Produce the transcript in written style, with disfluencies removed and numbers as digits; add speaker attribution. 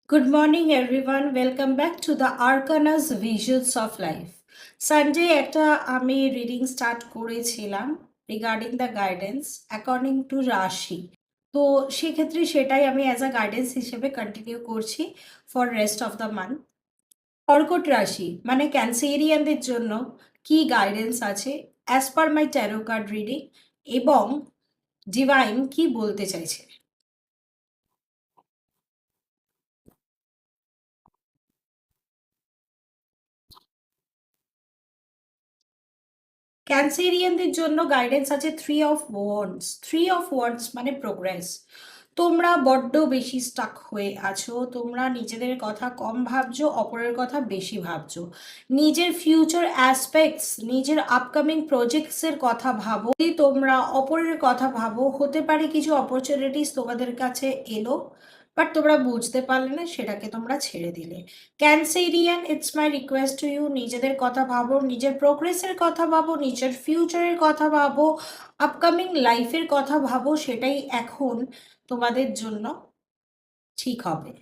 Speaker 1: Good morning, everyone. Welcome back to the Arcanas Visions of Life. Sunday একটা আমি reading start করেছিলাম regarding the guidance according to রাশি। তো সেক্ষেত্রে সেটাই আমি অ্যাজ আ গাইডেন্স হিসেবে কন্টিনিউ করছি for rest of the month. কর্কট রাশি মানে ক্যান্সেরিয়ানদের জন্য কি গাইডেন্স আছে অ্যাজ পার মাই ট্যারো কার্ড রিডিং এবং ডিভাইন কি বলতে চাইছে। ক্যান্সেরিয়ানদের জন্য গাইডেন্স আছে থ্রি অফ ওয়ান্ডস মানে প্রোগ্রেস। তোমরা বড্ড বেশি স্টাক হয়ে আছো, তোমরা নিজেদের কথা কম ভাবছো, অপরের কথা বেশি ভাবছো। নিজের ফিউচার অ্যাসপেক্টস, নিজের আপকামিং প্রজেক্টসের কথা ভাবো। যদি তোমরা অপরের কথা ভাবো, হতে পারে কিছু অপরচুনিটিস তোমাদের কাছে এলো, বাট তোমরা বুঝতে পারলে না, সেটাকে তোমরা ছেড়ে দিলে। Cancerian, it's my request to you, নিজেদের কথা ভাবো, নিজের প্রোগ্রেসের কথা ভাবো, নিজের ফিউচারের কথা ভাবো, আপকামিং লাইফের কথা ভাবো। সেটাই এখন তোমাদের জন্য ঠিক হবে।